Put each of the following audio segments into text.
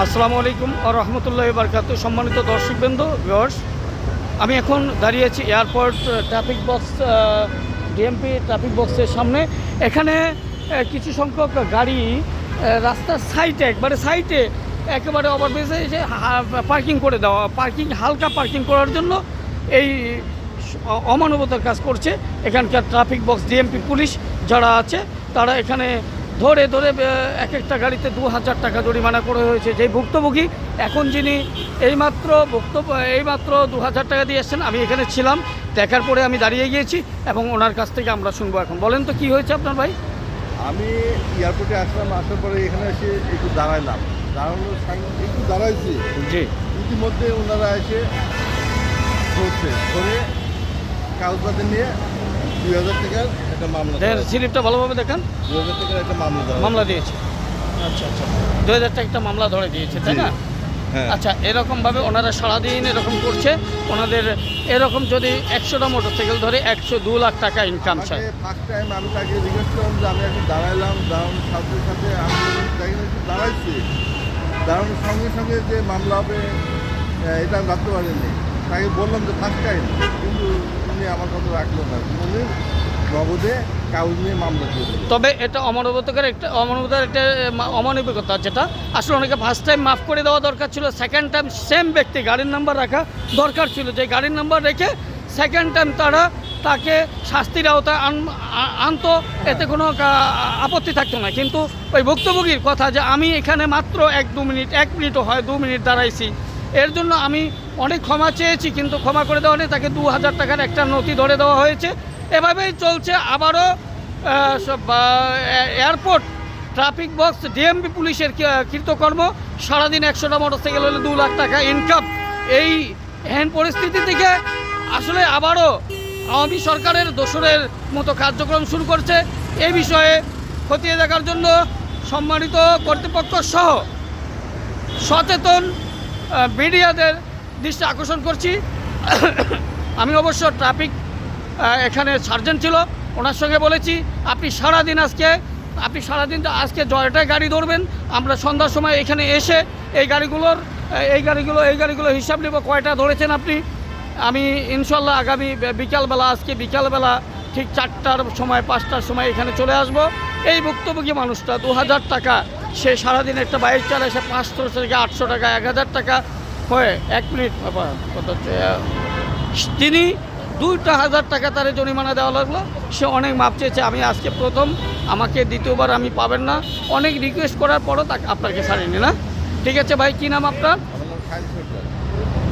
আসসালামু আলাইকুম ওয়া রাহমাতুল্লাহি ওয়া বারাকাতুহু। সম্মানিত দর্শকবৃন্দ, ভিউয়ার্স, আমি এখন দাঁড়িয়ে আছি airport traffic box, DMP traffic বক্সের সামনে। এখানে কিছু সংখ্যক গাড়ি রাস্তার সাইডে, একবারে সাইডে, একেবারে ওভারব্রিজে এসে পার্কিং করে দেওয়া, হালকা পার্কিং করার জন্য এই অমানবতার কাজ করছে এখানকার ট্রাফিক বক্স ডিএমপি পুলিশ যারা আছে। তারা এখানে ধরে ধরে এক একটা গাড়িতে 2000 টাকা জরিমানা করে হয়েছে। যেই ভুক্তভোগী এখন যিনি এইমাত্র 2000 টাকা দিয়ে এসছেন, আমি এখানে ছিলাম, দেখার পরে আমি দাঁড়িয়ে গিয়েছি এবং ওনার কাছ থেকে আমরা শুনবো। এখন বলেন তো কি হয়েছে আপনার ভাই? আমি এয়ারপোর্টে আসলাম, আসার পরে এখানে এসে একটু দাঁড়াইলাম, একটু দাঁড়াইছি। জি। ইতিমধ্যে ওনারা এসে ধরে কাগজপত্র নিয়ে 2000 টাকার একটা মামলা, স্লিপটা ভালোভাবে দেখান। 2000 টাকার একটা মামলা দিয়েছে। আচ্ছা আচ্ছা, 2000 টাকা একটা মামলা ধরে দিয়েছে, তাই না? হ্যাঁ। আচ্ছা, এরকমভাবে ওনারা সারাদিন এরকম করছে। ওনাদের এরকম যদি 100টা মোটরসাইকেল ধরে 102 লাখ টাকা ইনকাম চায়। ফার্স্ট টাইম আমি তাকে রিকোয়েস্ট করলাম যে আমি একটু দাঁড়ানোর সাথে সাথে আমি তাকে একটু দাঁড়াইছি। দাঁড়ানোর সঙ্গে সঙ্গে যে মামলা হবে এটা আমি ভাবতে পারিনি। তাকে বললাম যে ফার্স্ট টাইম, কিন্তু উনি আমার কথা রাখলো না। উনি নগদে কাগজ নিয়ে মামলা দিয়ে দিল। তবে এটা অমানবিকতার একটা অমানবিকতা, যেটা আসলে অনেকে ফার্স্ট টাইম মাফ করে দেওয়া দরকার ছিল। সেকেন্ড টাইম সেম ব্যক্তি গাড়ির নাম্বার রাখা দরকার ছিল, যে গাড়ির নাম্বার রেখে সেকেন্ড টাইম তাকে শাস্তির আওতায় আনতো, এতে কোনো আপত্তি থাকতো না। কিন্তু ওই ভুক্তভোগীর কথা যে আমি এখানে মাত্র 1 মিনিটও হয় 2 মিনিট দাঁড়াইছি, এর জন্য আমি অনেক ক্ষমা চেয়েছি, কিন্তু ক্ষমা করে দেওয়া নেই। তাকে 2000 টাকার একটা নথি ধরে দেওয়া হয়েছে। এভাবেই চলছে। আবারও এয়ারপোর্ট ট্রাফিক বক্স ডিএমপি পুলিশের কৃতকর্ম। সারাদিন 100টা মোটরসাইকেল হলে 2 লাখ টাকা ইনকাম। এই এহেন পরিস্থিতি থেকে আসলে আবারও আওয়ামী সরকারের দোসরের মতো কার্যক্রম শুরু করছে। এই বিষয়ে খতিয়ে দেখার জন্য সম্মানিত কর্তৃপক্ষ সহ সচেতন মিডিয়াদের দৃষ্টি আকর্ষণ করছি। আমি অবশ্য ট্রাফিক এখানে সার্জেন্ট ছিল, ওনার সঙ্গে বলেছি আপনি সারাদিন আজকে জয়টায় গাড়ি ধরবেন। আমরা সন্ধ্যার সময় এখানে এসে এই গাড়িগুলো হিসাব নেব কয়টা ধরেছেন আপনি। আমি ইনশাল্লাহ আগামী আজকে বিকালবেলা ঠিক 4টার সময় 5টার সময় এখানে চলে আসব। এই ভুক্তভোগী মানুষটা 2000 টাকা, সে সারাদিন একটা বাইক চালায়, সে 500 থেকে 800 টাকা 1000 টাকা হয়ে 1 মিনিট কত হচ্ছে, তিনি 2000 টাকা তার জরিমানা দেওয়া লাগলো। সে অনেক মাপ চেয়েছে। আমি আজকে প্রথম, আমাকে দ্বিতীয়বার আমি পাবেন না। অনেক রিকোয়েস্ট করার পরও আপনাকে ছাড়িনি না। ঠিক আছে ভাই, কী নাম আপনার?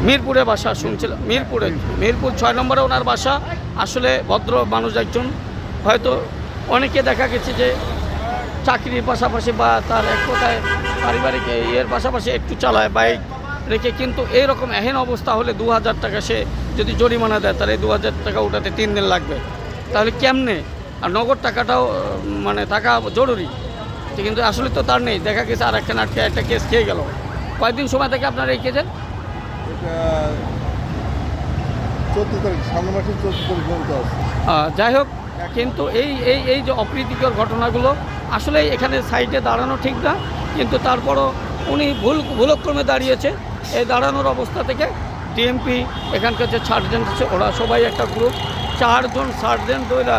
মিরপুরে বাসা শুনছিলাম, মিরপুর 6 নম্বরে ওনার বাসা। আসলে ভদ্র মানুষ একজন। হয়তো অনেকে দেখা গেছে যে চাকরির পাশাপাশি বা তার এক কথায় পারিবারিক পাশাপাশি একটু চালায় বাইক রেখে, কিন্তু এইরকম এহেন অবস্থা হলে 2000 টাকা সে যদি জরিমানা দেয়, তাহলে 2000 টাকা উঠাতে 3 দিন লাগবে। তাহলে কেমনে? আর নগদ টাকাটাও টাকা জরুরি, কিন্তু আসলে তো তার নেই। দেখা গেছে আর একটা কেস খেয়ে গেল। কয়েকদিন সময় থেকে আপনার এই কেসের? 14 তারিখ, সামনের মাসের 14 তারিখ পর্যন্ত আছে। যাই হোক, কিন্তু এই যে অপ্রীতিকর ঘটনাগুলো, আসলে এখানে সাইডে দাঁড়ানো ঠিক না, কিন্তু তারপরও উনি ভুলক্রমে দাঁড়িয়েছে। এই দাঁড়ানোর অবস্থা থেকে ডিএমপি এখানকার যে সার্জেন্ট আছে, ওরা সবাই একটা গ্রুপ, 4 জন সার্জেন্ট ওরা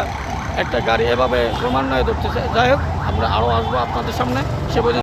একটা গাড়ি এভাবে ক্রমান্বয়ে ধরতেছে। যাই হোক, আমরা আরও আসবো আপনাদের সামনে। সে পর্যন্ত